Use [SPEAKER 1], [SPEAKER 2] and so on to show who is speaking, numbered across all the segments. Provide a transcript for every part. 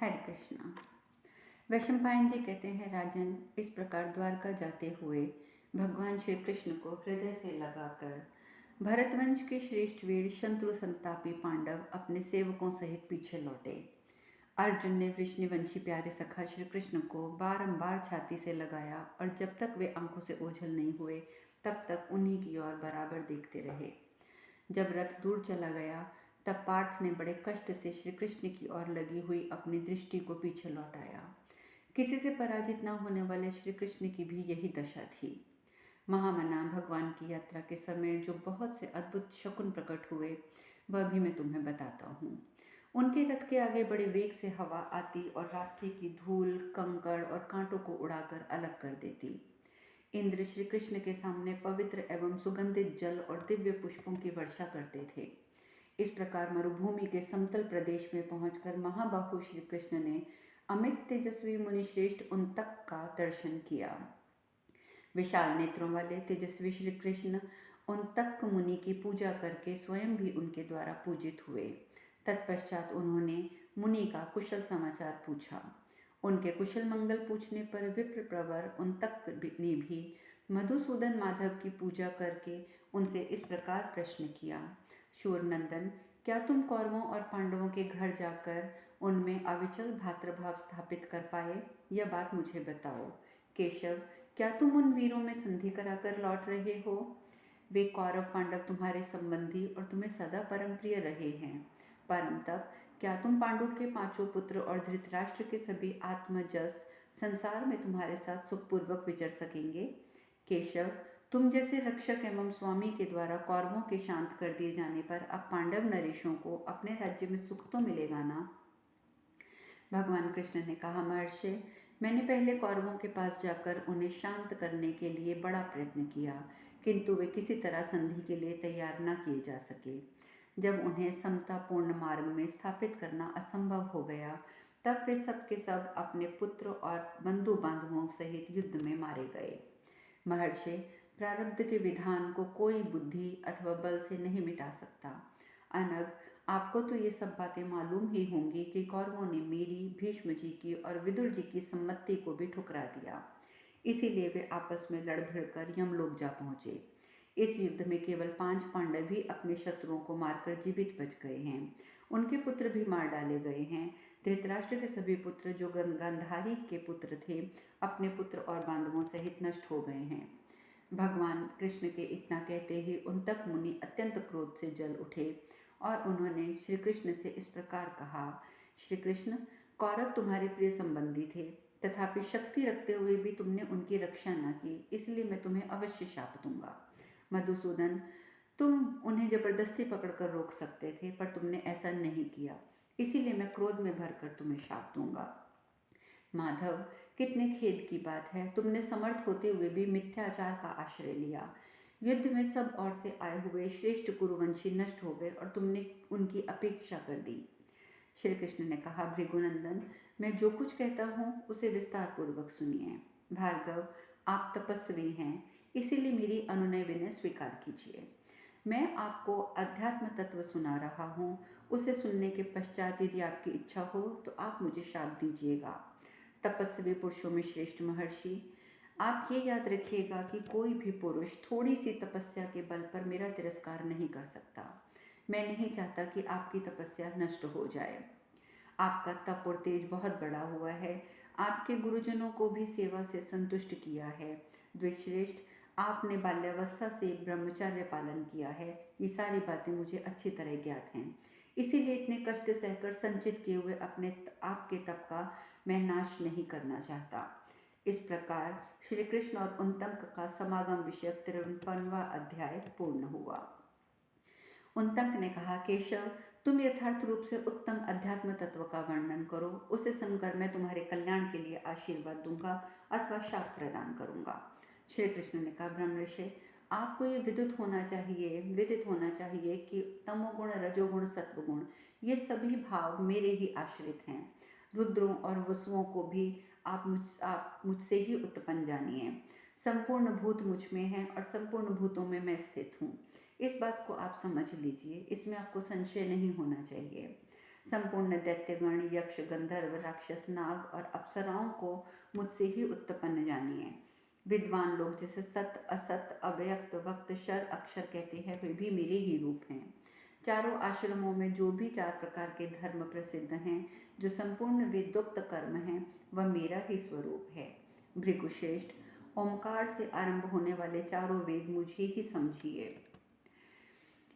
[SPEAKER 1] हरे कृष्णा। वैशंपायन जी कहते हैं, राजन, इस प्रकार द्वारका जाते हुए भगवान श्री कृष्ण को हृदय से लगाकर भरतवंश के श्रेष्ठ वीर शत्रु संतापी पांडव अपने सेवकों सहित पीछे लौटे। अर्जुन ने वृष्णिवंशी प्यारे सखा श्री कृष्ण को बारंबार छाती से लगाया और जब तक वे आंखों से ओझल नहीं हुए तब तक उन्हीं की ओर बराबर देखते रहे। जब रथ दूर चला गया तब पार्थ ने बड़े कष्ट से श्री कृष्ण की ओर लगी हुई अपनी दृष्टि को पीछे लौटाया। किसी से पराजित न होने वाले श्री कृष्ण की भी यही दशा थी। महामना भगवान की यात्रा के समय जो बहुत से अद्भुत शकुन प्रकट हुए वह भी मैं तुम्हें बताता हूँ। उनके रथ के आगे बड़े वेग से हवा आती और रास्ते की धूल, कंकड़ और कांटों को उड़ाकर अलग कर देती। इंद्र श्री कृष्ण के सामने पवित्र एवं सुगंधित जल और दिव्य पुष्पों की वर्षा करते थे। इस प्रकार मरुभूमि के समतल प्रदेश में पहुंचकर महाबाहु श्री कृष्ण ने अमित तेजस्वी मुनिश्रेष्ठ उनतक का दर्शन किया। विशाल नेत्रों वाले तेजस्वी श्री कृष्ण उनतक मुनि की पूजा करके स्वयं भी उनके द्वारा पूजित हुए। तत्पश्चात उन्होंने मुनि का कुशल समाचार पूछा। उनके कुशल मंगल पूछने पर विप्र प्रवर उनतक ने भी मधुसूदन माधव की पूजा करके उनसे इस प्रकार प्रश्न किया। शूरनंदन, क्या तुम कौरवों और पांडवों के घर जाकर उनमें अविचल भातृभाव स्थापित कर पाए? यह बात मुझे बताओ। केशव, क्या तुम उन वीरों में संधि कराकर लौट रहे हो? वे कौरव पांडव तुम्हारे संबंधी और तुम्हें सदा परम प्रिय रहे हैं। परम तप, क्या तुम पांडु के पांचों पुत्र और धृतराष्ट्र के सभी आत्मजस संसार में तुम्हारे साथ सुखपूर्वक विचर सकेंगे? केशव, तुम जैसे रक्षक एवं स्वामी के द्वारा कौरवों के शांत कर दिए जाने पर अब पांडव नरेशों को अपने राज्य में सुख तो मिलेगा ना? भगवान कृष्ण ने कहा, महर्षि, मैंने पहले कौरवों के पास जाकर उन्हें शांत करने के लिए बड़ा प्रयत्न किया, किंतु वे किसी तरह संधि के लिए तैयार न किए जा सके। जब उन्हें समतापूर्ण मार्ग में स्थापित करना असंभव हो गया तब वे सब के सब अपने पुत्र और बंधु बांधवों सहित युद्ध में मारे गए। महर्षि, प्रारब्ध के विधान को कोई बुद्धि अथवा बल से नहीं मिटा सकता। अनग, आपको तो ये सब बातें मालूम ही होंगी कि कौरवों ने मेरी, भीष्म जी की और विदुर जी की सम्मति को भी ठुकरा दिया। इसीलिए वे आपस में लड़ भिड़कर यमलोक जा पहुंचे। इस युद्ध में केवल 5 पांडव ही अपने शत्रुओं को मारकर जीवित बच गए हैं। उनके पुत्र भी मार डाले गए हैं। धृतराष्ट्र के सभी पुत्र जो गांधारी के पुत्र थे अपने पुत्र और बांधवों सहित नष्ट हो गए हैं। भगवान कृष्ण के इतना कहते ही उनतक मुनि अत्यंत क्रोध से जल उठे और उन्होंने श्री कृष्ण से इस प्रकार कहा, श्री कृष्ण, कौरव तुम्हारे प्रिय संबंधी थे, तथापि शक्ति रखते हुए भी तुमने उनकी रक्षा न की, इसलिए मैं तुम्हें अवश्य शाप दूंगा। मधुसूदन, तुम उन्हें जबरदस्ती पकड़कर रोक सकते थे, पर तुमने ऐसा नहीं किया, इसीलिए मैं क्रोध में भरकर तुम्हें शाप दूंगा। माधव, कितने खेद की बात है, तुमने समर्थ होते हुए भी मिथ्याचार का आश्रय लिया। युद्ध में सब ओर से आए हुए श्रेष्ठ कुरुवंशी नष्ट हो गए और तुमने उनकी अपेक्षा कर दी। श्री कृष्ण ने कहा, भृगुनंदन, मैं जो कुछ कहता हूँ उसे विस्तार पूर्वक सुनिए। भार्गव, आप तपस्वी हैं, इसीलिए मेरी अनुनय विनय स्वीकार कीजिए। मैं आपको अध्यात्म तत्व सुना रहा हूँ, उसे सुनने के पश्चात यदि आपकी इच्छा हो तो आप मुझे शाप दीजिएगा। तपस्वी पुरुषों में श्रेष्ठ महर्षि, आप ये याद रखिएगा कि कोई भी पुरुष थोड़ी सी तपस्या के बल पर मेरा तिरस्कार नहीं कर सकता। मैं नहीं चाहता कि आपकी तपस्या नष्ट हो जाए। आपका तप और तेज बहुत बड़ा हुआ है। आपके गुरुजनों को भी सेवा से संतुष्ट किया है। द्विश्रेष्ठ, आपने बाल्यावस्था से ब्रह्मचर्य पालन किया है। ये सारी बातें मुझे अच्छी तरह ज्ञात हैं, इसीलिए इतने कष्ट सहकर संचित किए हुए अपने आपके तप का मैं नाश नहीं करना चाहता। इस प्रकार श्री कृष्ण और उनतक का समागम विषयक 53वां अध्याय पूर्ण हुआ। उनतक ने कहा, केशव, तुम यथार्थ रूप से उत्तम अध्यात्म तत्व का वर्णन करो, उसे सुनकर मैं तुम्हारे कल्याण के लिए आशीर्वाद दूंगा अथवा शाप प्रदान करूंगा। श्री कृष्ण ने कहा, ब्रह्मर्षि, आपको ये विदित होना चाहिए कि तमोगुण, रजोगुण, सत्वगुण ये सभी भाव मेरे ही आश्रित हैं। रुद्रों और वसुओं को भी आप मुझसे ही उत्पन्न जानिए। संपूर्ण भूत मुझ में हैं और संपूर्ण भूतों में मैं स्थित हूँ। इस बात को आप समझ लीजिए, इसमें आपको संशय नहीं होना चाहिए। संपूर्ण दैत्यगण, यक्ष, गंधर्व, राक्षस, नाग और अप्सराओं को मुझसे ही उत्पन्न जानिए। विद्वान लोग जिसे सत, असत, अव्यक्त, वक्त, शर, अक्षर कहते हैं, वे भी मेरे ही रूप हैं। चारों आश्रमों में जो भी 4 प्रकार के धर्म प्रसिद्ध हैं, जो संपूर्ण वेदोक्त कर्म हैं, वह मेरा ही स्वरूप है। भृगुश्रेष्ठ, ओमकार से आरंभ होने वाले चारों वेद मुझे ही समझिए।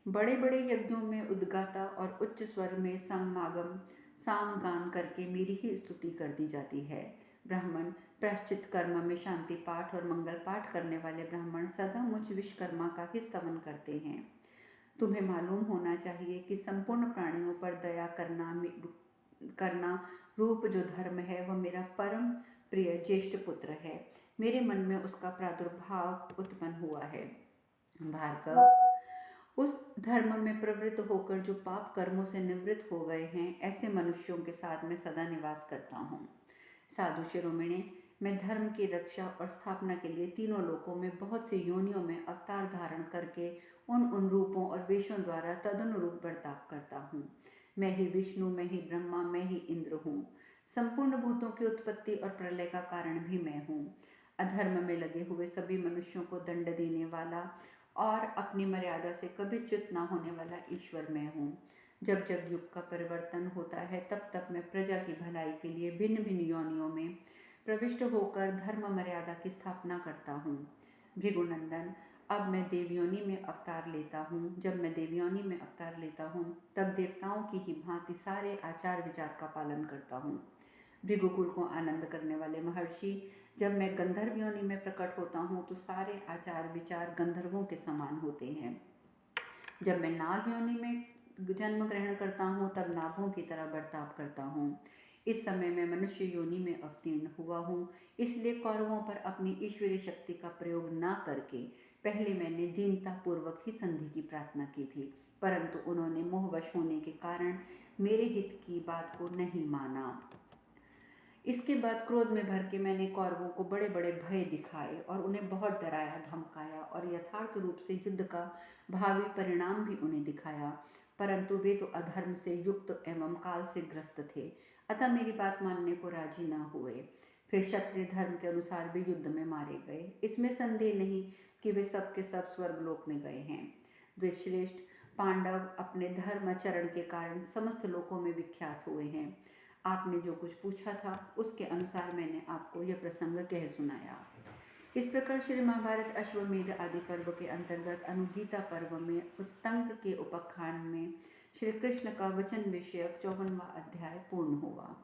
[SPEAKER 1] बड़े बड़े यज्ञों में उद्गाता और उच्च स्वर में समागम सामगान करके मेरी ही स्तुति कर दी जाती है। ब्राह्मण प्रायश्चित कर्म में शांति पाठ और मंगल पाठ करने वाले ब्राह्मण सदा मुझ विश्वकर्मा का ही स्तवन करते हैं। तुम्हें मालूम होना चाहिए कि संपूर्ण प्राणियों पर दया करना रूप जो धर्म है, वह मेरा परम प्रिय ज्येष्ठ पुत्र है। मेरे मन में उसका प्रादुर्भाव उत्पन्न हुआ है। भार्गव, उस धर्म में प्रवृत्त होकर जो पाप कर्मों से निवृत्त हो गए हैं, ऐसे मनुष्यों के साथ मैं सदा निवास करता हूँ। साधु शिरोमणि, मैं धर्म की रक्षा और स्थापना के लिए तीनों लोकों में बहुत सी योनियों में अवतार धारण करके उन रूपों और वेशों द्वारा तदनुरूप बर्ताव करता हूँ। मैं ही विष्णु, मैं ही ब्रह्मा, मैं ही इंद्र हूँ। संपूर्ण भूतों की उत्पत्ति और प्रलय का कारण भी मैं हूँ। अधर्म में लगे हुए सभी मनुष्यों को दंड देने वाला और अपनी मर्यादा से कभी च्युत न होने वाला ईश्वर मैं हूँ। जब जब युग का परिवर्तन होता है, तब तब मैं प्रजा की भलाई के लिए भिन्न भिन्न योनियों में प्रविष्ट होकर धर्म मर्यादा की स्थापना करता हूँ। भृगुनंदन, अब मैं देवयोनि में अवतार लेता हूँ। जब मैं देवयोनि में अवतार लेता हूँ, तब देवताओं की ही भांति सारे आचार विचार का पालन करता हूँ। भृगुकुल को आनंद करने वाले महर्षि, जब मैं गंधर्व योनि में प्रकट होता हूँ, तो सारे आचार विचार गंधर्वों के समान होते हैं। जब मैं नाग योनि में जन्म ग्रहण करता हूँ, तब नागों की तरह बर्ताव करता हूँ। इस समय मैं मनुष्य योनि में अवतीर्ण हुआ हूँ, इसलिए कौरवों पर अपनी ईश्वरीय शक्ति का प्रयोग न करके पहले मैंने दीनता पूर्वक ही संधि की प्रार्थना की थी, परंतु उन्होंने मोहवश होने के कारण मेरे हित की बात को नहीं माना। इसके बाद क्रोध में भर के मैंने कौरवों को बड़े बड़े भय दिखाए और उन्हें बहुत डराया धमकाया और यथार्थ रूप से युद्ध का भावी परिणाम भी उन्हें दिखाया, परंतु वे तो अधर्म से युक्त एवं काल से ग्रस्त थे, अतः मेरी बात मानने को राजी न हुए। फिर क्षत्रिय धर्म के अनुसार वे युद्ध में मारे गए। इसमें संदेह नहीं कि वे सब के सब स्वर्गलोक में गए हैं। द्विश्रेष्ठ, पांडव अपने धर्माचरण के कारण समस्त लोकों में विख्यात हुए हैं। आपने जो कुछ पूछा था, उसके अनुसार मैंने आपको यह प्रसंग कह सुनाया। इस प्रकार श्री महाभारत अश्वमेध आदि पर्व के अंतर्गत अनुगीता पर्व में उत्तंक के उपाख्यान में श्री कृष्ण का वचन विषयक 54वां अध्याय पूर्ण हुआ।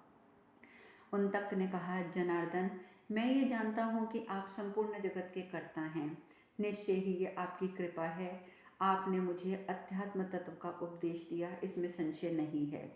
[SPEAKER 1] उन्तक ने कहा, जनार्दन, मैं ये जानता हूँ कि आप संपूर्ण जगत के कर्ता हैं। निश्चय ही ये आपकी कृपा है। आपने मुझे अध्यात्म तत्व का उपदेश दिया, इसमें संशय नहीं है।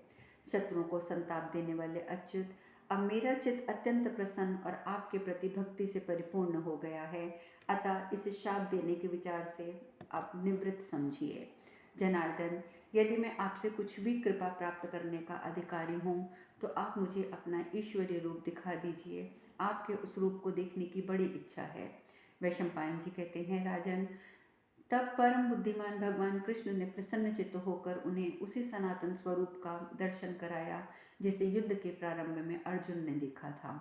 [SPEAKER 1] शत्रुओं को संताप देने वाले अच्युत, अब मेरा चित्त अत्यंत प्रसन्न और आपके प्रति भक्ति से परिपूर्ण हो गया है, अतः इसे शाप देने के विचार से आप निवृत्त समझिए। जनार्दन, यदि मैं आपसे कुछ भी कृपा प्राप्त करने का अधिकारी हूँ, तो आप मुझे अपना ईश्वरीय रूप दिखा दीजिए। आपके उस रूप को देखने की बड़ी इच्छा है। वैशंपायन जी कहते हैं, राजन, तब परम बुद्धिमान भगवान कृष्ण ने प्रसन्न चित्त होकर उन्हें उसी सनातन स्वरूप का दर्शन कराया जिसे युद्ध के प्रारंभ में अर्जुन ने देखा था।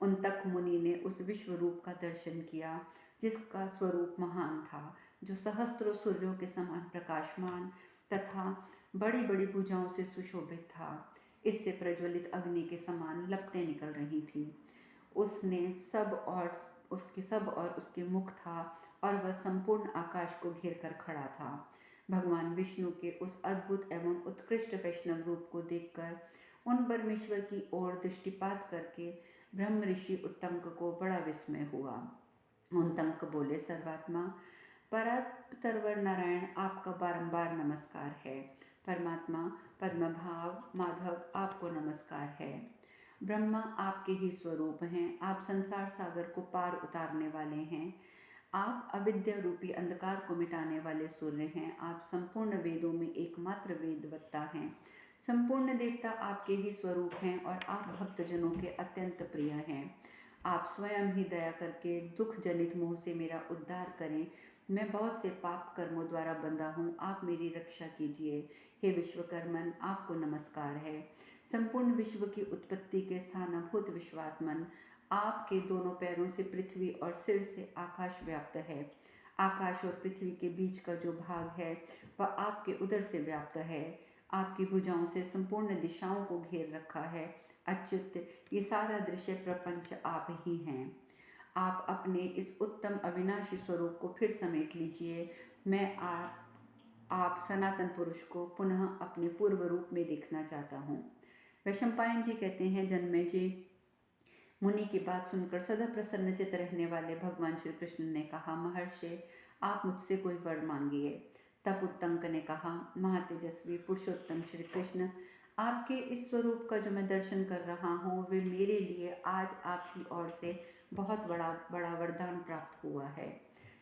[SPEAKER 1] उन्तक मुनि ने उस विश्व रूप का दर्शन किया जिसका स्वरूप महान था, जो सहस्त्रों सूर्यों के समान प्रकाशमान तथा बड़ी बड़ी भुजाओं से सुशोभित था। इससे प्रज्वलित अग्नि के समान लपटें निकल रही थी। उसने सब और उसके मुख था और वह संपूर्ण आकाश को घेर कर खड़ा था। भगवान विष्णु के उस अद्भुत एवं उत्कृष्ट वैष्णव रूप को देखकर उन परमेश्वर की ओर दृष्टिपात करके ब्रह्म ऋषि उत्तंक को बड़ा विस्मय हुआ। उत्तंक बोले, सर्वात्मा परात्पर नारायण, आपका बारंबार नमस्कार है। परमात्मा पद्मभाव माधव, आपको नमस्कार है। ब्रह्मा आपके ही स्वरूप हैं। आप संसार सागर को पार उतारने वाले हैं। आप अविद्या रूपी अंधकार को मिटाने वाले सूर्य हैं। आप संपूर्ण वेदों में एकमात्र वेदवत्ता हैं। संपूर्ण देवता आपके ही स्वरूप हैं और आप भक्तजनों के अत्यंत प्रिय हैं। आप स्वयं ही दया करके दुख जनित मोह से मेरा उद्धार करें। मैं बहुत से पाप कर्मों द्वारा बंधा हूँ, आप मेरी रक्षा कीजिए। हे विश्वकर्मन, आपको नमस्कार है। संपूर्ण विश्व की उत्पत्ति के स्थानभूत विश्वात्मन, आपके दोनों पैरों से पृथ्वी और सिर से आकाश व्याप्त है। आकाश और पृथ्वी के बीच का जो भाग है वह आपके उदर से व्याप्त है। आपकी भुजाओं से संपूर्ण दिशाओं को घेर रखा है। अच्युत, ये सारा दृश्य प्रपंच आप ही हैं। आप अपने इस उत्तम अविनाशी स्वरूप को फिर समेट लीजिए। मैं आप सनातन पुरुष को पुनः अपने पूर्व रूप में देखना चाहता हूँ। वैशंपायन जी कहते हैं, जन्मेजय मुनि की बात सुनकर सदा प्रसन्नचित रहने वाले भगवान श्री कृष्ण ने कहा, महर्षि, आप मुझसे कोई वर मांगिए। तब उत्तंक ने कहा, महातेजस्वी पुरुषोत्तम श्री कृष्ण, आपके इस स्वरूप का जो मैं दर्शन कर रहा हूँ वे मेरे लिए आज आपकी ओर से बहुत बड़ा वरदान प्राप्त हुआ है।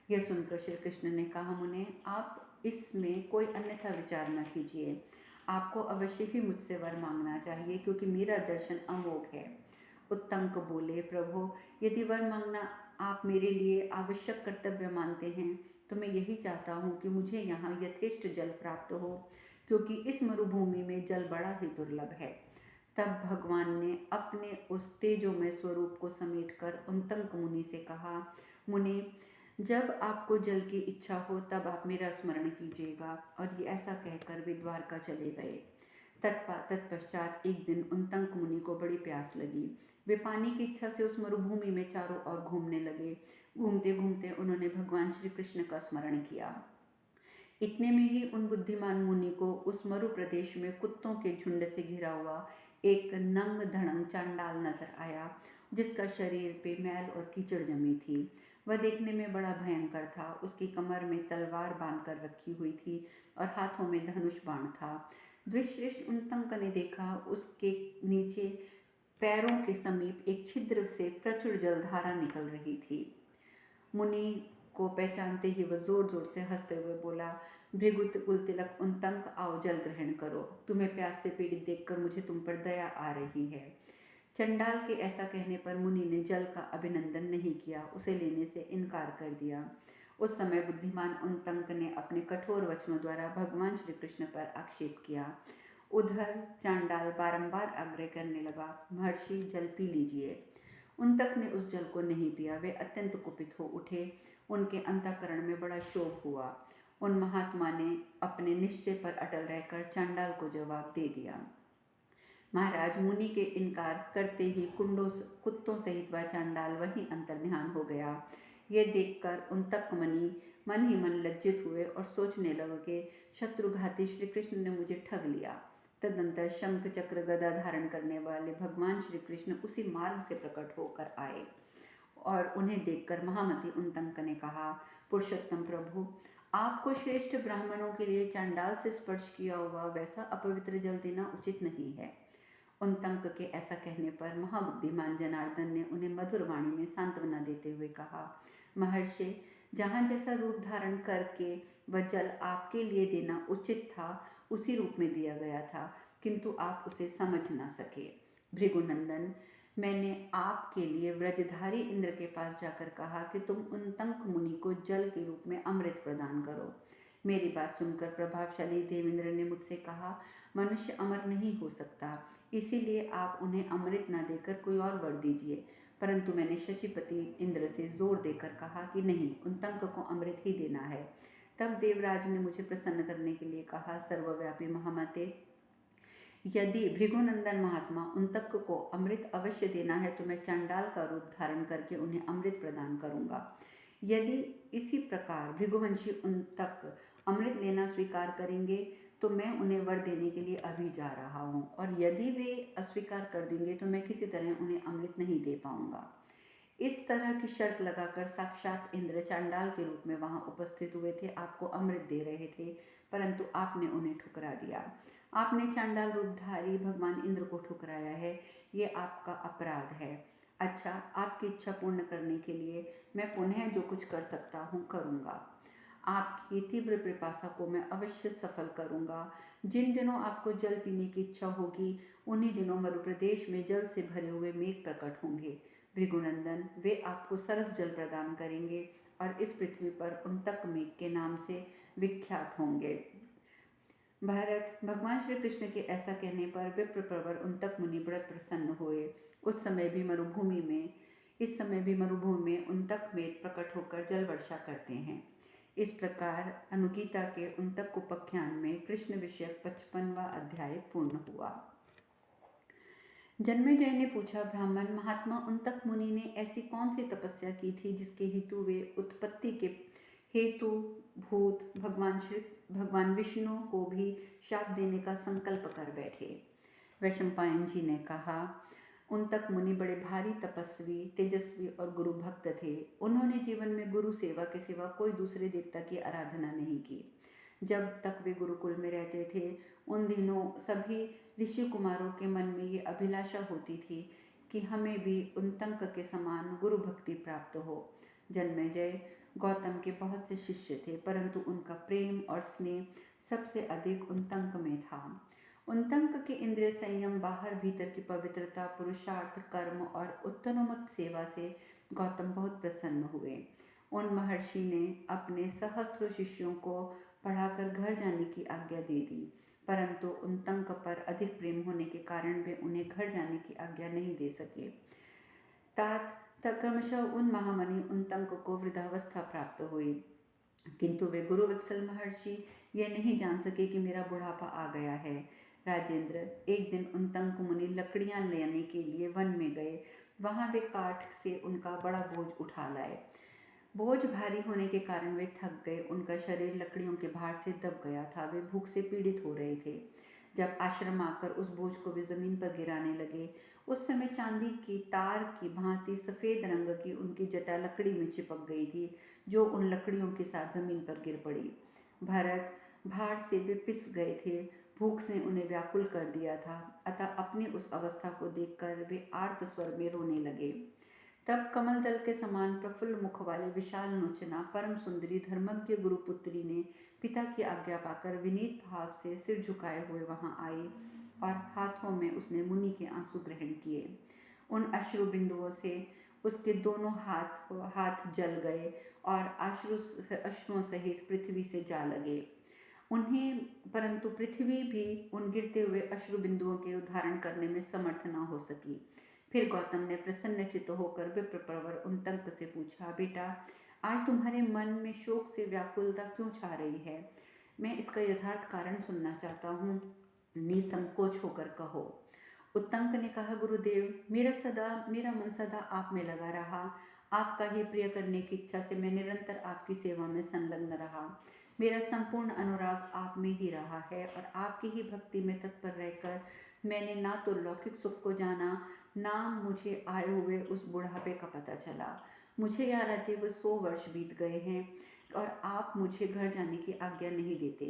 [SPEAKER 1] यह सुनकर श्री कृष्ण ने कहा, मुने, आप इसमें कोई अन्यथा विचार न कीजिए। आपको अवश्य ही मुझसे वर मांगना चाहिए, क्योंकि मेरा दर्शन अमोघ है। उत्तंक बोले, प्रभु, यदि वर मांगना आप मेरे लिए आवश्यक कर्तव्य मानते हैं तो मैं यही चाहता हूँ कि मुझे यहाँ यथेष्ट जल प्राप्त हो, क्योंकि इस मरुभूमि में जल बड़ा ही दुर्लभ है। तब भगवान ने अपने उस तेजोमय स्वरूप को समेटकर उत्तंक मुनि से कहा, मुनि, जब आपको जल की इच्छा हो तब आप मेरा स्मरण कीजिएगा। और ये ऐसा कहकर वे द्वारका चले गए। तत्पश्चात एक दिन उत्तंक मुनि को बड़ी प्यास लगी। वे पानी की इच्छा से उस मरुभूमि में चारों ओर घूमने लगे। घूमते घूमते उन्होंने भगवान श्री कृष्ण का स्मरण किया। इतने में ही उन बुद्धिमान मुनि को उस मरु प्रदेश में कुत्तों के झुंड से घिरा हुआ एक नंग धड़ंग चांडाल नजर आया, जिसका शरीर पे मैल और कीचड़ जमी थी। वह देखने में बड़ा भयंकर था। उसकी कमर में तलवार बांध कर रखी हुई थी और हाथों में धनुष बाण था। द्विश्रेष्ठ उत्तंक ने देखा, उसके नीचे पैरों के समीप एक छिद्र से प्रचुर जलधारा निकल रही थी। मुनि को पहचानते ही वह जोर जोर से हंसते हुए बोला, भृगुत कुलतिलक उत्तंक, आओ जल ग्रहण करो। तुम्हें प्यास से पीड़ित देखकर मुझे तुम पर दया आ रही है। चंडाल के ऐसा कहने पर मुनि ने जल का अभिनंदन नहीं किया, उसे लेने से इनकार कर दिया। उस समय बुद्धिमान उत्तंक ने अपने कठोर वचनों द्वारा भगवान श्री कृष्ण पर आक्षेप किया। उधर चांडाल बारंबार आग्रह करने लगा, महर्षि, जल पी लीजिए। उत्तंक ने उस जल को नहीं पिया। वे अत्यंत कुपित हो उठे। उनके अंतःकरण में बड़ा शोक हुआ। उन महात्मा ने अपने निश्चय पर अटल रहकर चांडाल को जवाब दे दिया। महाराज, मुनि के इनकार करते ही कुत्तों सहित वह चांडाल वहीं अंतर्ध्यान हो गया। ये देखकर उत्तंक मुनि मन ही मन लज्जित हुए और सोचने लगे कि शत्रुघाती श्री कृष्ण ने मुझे ठग लिया। तदंतर शंख चक्र गदा धारण करने वाले भगवान श्री कृष्ण उसी मार्ग से प्रकट होकर आए और उन्हें देखकर महामती उत्तंक ने कहा, पुरुषोत्तम प्रभु, आपको श्रेष्ठ ब्राह्मणों के लिए चांडाल से स्पर्श किया हुआ वैसा अपवित्र जल देना उचित नहीं है। उत्तंक के ऐसा कहने पर महाबुद्धिमान जनार्दन ने उन्हें मधुर वाणी में सांत्वना देते हुए कहा, महर्षि, जहाँ जैसा रूप धारण करके वह जल आपके लिए देना उचित था उसी रूप में दिया गया था, किंतु आप उसे समझ न सके। भृगुनंदन, मैंने आपके लिए व्रजधारी इंद्र के पास जाकर कहा कि तुम उत्तंक मुनि को जल के रूप में अमृत प्रदान करो। मेरी बात सुनकर प्रभावशाली देवेंद्र ने मुझसे कहा, मनुष्य अमर नहीं हो सकता, इसीलिए आप उन्हें अमृत न देकर कोई और वर दीजिए। परंतु मैंने शचीपति इंद्र से जोर देकर कहा कि नहीं, उत्तंक को अमृत ही देना है। तब देवराज ने मुझे प्रसन्न करने के लिए कहा, सर्वव्यापी महामते, यदि भृगुनंदन महात्मा उत्तंक को अमृत अवश्य देना है तो मैं चांडाल का रूप धारण करके उन्हें अमृत प्रदान करूंगा। यदि इसी प्रकार भृगुवंशी उत्तंक अमृत लेना स्वीकार करेंगे तो मैं उन्हें वर देने के लिए अभी जा रहा हूँ, और यदि वे अस्वीकार कर देंगे तो मैं किसी तरह उन्हें अमृत नहीं दे पाऊंगा। इस तरह की शर्त लगाकर साक्षात इंद्र चांडाल के रूप में वहां उपस्थित हुए थे, आपको अमृत दे रहे थे, परंतु आपने उन्हें ठुकरा दिया। आपने चांडाल रूपधारी भगवान इंद्र को ठुकराया है, ये आपका अपराध है। अच्छा, आपकी इच्छा पूर्ण करने के लिए मैं पुनः जो कुछ कर सकता हूँ करूँगा। आपकी तीव्र पिपासा को मैं अवश्य सफल करूँगा। जिन दिनों आपको जल पीने की इच्छा होगी, उन्हीं दिनों मरुप्रदेश में जल से भरे हुए मेघ प्रकट होंगे। भृगुनंदन, वे आपको सरस जल प्रदान करेंगे और इस पृथ्वी पर उन्तक मेघ के नाम से विख्यात होंगे। भारत, भगवान श्री कृष्ण के ऐसा कहने पर विप्र प्रवर उन्तक मुनि बड़े प्रसन्न हुए। इस समय भी मरुभूमि में उन्तक मेघ प्रकट होकर जल वर्षा करते हैं। इस प्रकार अनुगीता के उन्तक उपाख्यान में कृष्ण विषयक 55वां अध्याय पूर्ण हुआ। जन्मेजय ने पूछा, ब्राह्मण, महात्मा उन्तक मुनि ने ऐसी कौन सी तपस्या की थी जिसके हेतु वे उत्पत्ति के हेतु भूत भगवान विष्णु को भी शाप देने का संकल्प कर बैठे। वैशंपायन जी ने कहा, उन्तक मुनि बड़े भारी तपस्वी, तेजस्वी और गुरु भक्त थे। उन्होंने जीवन में गुरु सेवा के सिवा कोई दूसरे देवता की आराधना नहीं की। जब तक वे गुरुकुल में रहते थे, उन दिनों सभी ऋषि कुमारों के मन में ये अभिलाषा होती थी कि हमें भी उन्तक के समान गुरु भक्ति प्राप्त हो। जन्मेजय, गौतम के बहुत से शिष्य थे, परंतु उनका प्रेम और स्नेह सबसे अधिक उन्तक में था। उन्तक के इंद्रिय संयम, बाहर भीतर की पवित्रता, पुरुषार्थ, कर्म और उत्तमोत्तम सेवा से गौतम बहुत प्रसन्न हुए। उन महर्षि ने अपने सहस्त्रों शिष्यों को पढ़ाकर घर जाने की आज्ञा दे दी, परंतु उन्तक पर अधिक प्रेम होने के कारण वे उन्हें घर जाने की आज्ञा नहीं दे सके। क्रमशः उन महामनि उन्तक को वृद्धावस्था प्राप्त हुई, किंतु वे गुरुवत्सल महर्षि ये नहीं जान सके कि मेरा बुढ़ापा आ गया है। राजेंद्र, एक दिन उन्तक मुनि लकड़ियां लेने के लिए वन में गए। वहां वे काठ से उनका बड़ा बोझ उठा लाए। बोझ भारी होने के कारण वे थक गए। उनका शरीर लकड़ियों के भार से दब गया था। वे भूख से पीड़ित हो रहे थे। जब आश्रम आकर उस बोझ को वे जमीन पर गिराने लगे, उस समय चांदी की तार की भांति सफेद रंग की उनकी जटा लकड़ी में चिपक गई थी, जो उन लकड़ियों के साथ जमीन पर गिर पड़ी। भरत, भार से वे पिस गए थे। भूख से उन्हें व्याकुल कर दिया था, अतः अपनी उस अवस्था को देखकर वे आर्त स्वर में रोने लगे। तब कमल दल के समान प्रफुल्ल मुख वाले विशाल लोचना परम सुंदरी धर्मज्ञ गुरुपुत्री ने पिता की आज्ञा पाकर विनीत भाव से सिर झुकाए हुए वहां आई और हाथों में उसने मुनि के आंसू ग्रहण किए। उन अश्रु बिंदुओं से उसके दोनों हाथ जल गए और अश्रुओं सहित पृथ्वी से जा लगे उन्हें, परंतु पृथ्वी भी उन गिरते हुए अश्रु बिंदुओं के उद्धारण करने में समर्थ न हो सकी। फिर गौतम ने प्रसन्न चित्त होकर विप्र प्रवर उन्तक से पूछा, बेटा, आज तुम्हारे मन में शोक से व्याकुलता क्यों छा रही है? मैं इसका यथार्थ कारण सुनना चाहता हूँ। निसंकोच होकर कहो। उन्तक ने कहा, गुरुदेव, मेरा मन सदा आप में लगा रहा। आपका ही प्रिय करने की इच्छा से मैं निरंतर आपकी सेवा में संलग्न रहा। मेरा संपूर्ण अनुराग आप में ही रहा है और आपकी ही भक्ति में तत्पर रहकर मैंने ना तो लौकिक सुख को जाना, ना मुझे आए हुए उस बुढ़ापे का पता चला। मुझे यहाँ रहते हुए 100 वर्ष बीत गए हैं और आप मुझे घर जाने की आज्ञा नहीं देते।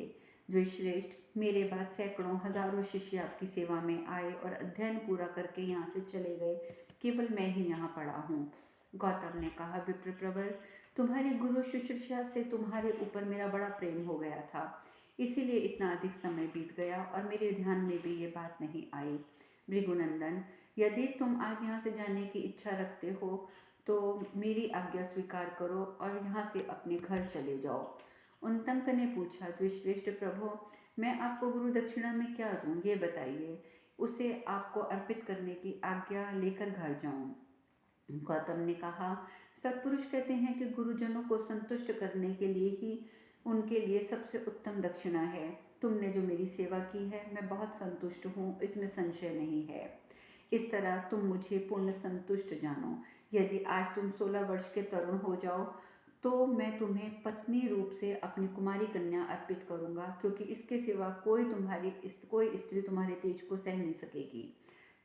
[SPEAKER 1] द्विश्रेष्ठ, मेरे बाद सैकड़ों हजारों शिष्य आपकी सेवा में आए और अध्ययन पूरा करके यहाँ से चले गए। केवल मैं ही यहाँ पड़ा हूँ। गौतम ने कहा, विप्र प्रवर, तुम्हारी गुरु शुश्रूषा से तुम्हारे ऊपर मेरा बड़ा प्रेम हो गया था, इसीलिए इतना अधिक समय बीत गया और मेरे ध्यान में भी ये बात नहीं आई। भृगुनंदन, यदि तुम आज यहाँ से जाने की इच्छा रखते हो तो मेरी आज्ञा स्वीकार करो और यहाँ से अपने घर चले जाओ। उन्तक ने पूछा, द्विश्रेष्ठ प्रभु, मैं आपको गुरु दक्षिणा में क्या दूं, ये बताइए। उसे आपको अर्पित करने की आज्ञा लेकर घर जाऊं। गौतम ने कहा, सत्पुरुष कहते हैं कि गुरुजनों को संतुष्ट करने के लिए ही उनके लिए सबसे उत्तम दक्षिणा है। तुमने जो मेरी सेवा की है, मैं बहुत संतुष्ट हूँ, इसमें संशय नहीं है। इस तरह तुम मुझे पूर्ण संतुष्ट जानो। यदि आज तुम 16 वर्ष के तरुण हो जाओ तो मैं तुम्हें पत्नी रूप से अपनी कुमारी कन्या अर्पित करूंगा, क्योंकि इसके सिवा कोई स्त्री तुम्हारे तेज को सह नहीं सकेगी।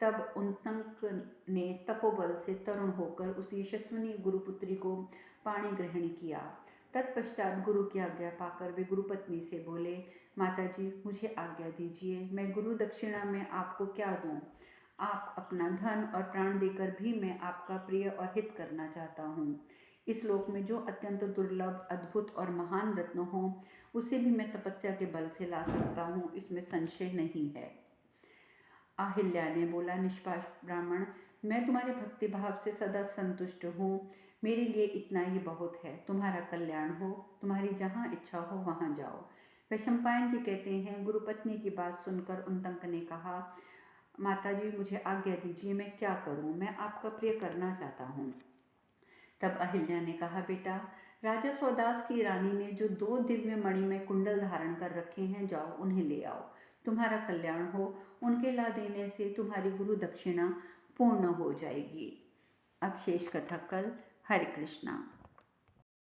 [SPEAKER 1] तब उन्तक ने तपोबल से तरुण होकर उस यशस्विनी गुरुपुत्री को पाणी ग्रहण किया। तत्पश्चात गुरु की आज्ञा पाकर वे गुरुपत्नी से बोले, माताजी, मुझे आज्ञा दीजिए, मैं गुरु दक्षिणा में आपको क्या दूं? आप अपना धन और प्राण देकर भी मैं आपका प्रिय और हित करना चाहता हूँ। इस लोक में जो अत्यंत दुर्लभ, अद्भुत और महान रत्न हो, उसे भी मैं तपस्या के बल से ला सकता हूँ, इसमें संशय नहीं है। अहिल्या ने बोला, निष्पाप ब्राह्मण, मैं तुम्हारे भक्ति भाव से सदा संतुष्ट हूँ। मेरे लिए इतना ही बहुत है। तुम्हारा कल्याण हो, तुम्हारी जहाँ इच्छा हो वहाँ जाओ। वैशंपायन जी कहते हैं, गुरुपत्नी की बात सुनकर उनतंक ने कहा, माताजी मुझे आज्ञा दीजिए, मैं क्या करूं? मैं आपका प्रिय करना चाहता हूं। तब अहिल्या ने कहा, बेटा, राजा सौदास की रानी ने जो 2 दिव्य मणिमय कुंडल धारण कर रखे हैं, जाओ उन्हें ले आओ। तुम्हारा कल्याण हो, उनके ला देने से तुम्हारी गुरु दक्षिणा पूर्ण हो जाएगी। अब शेष कथा कल। हरे कृष्णा।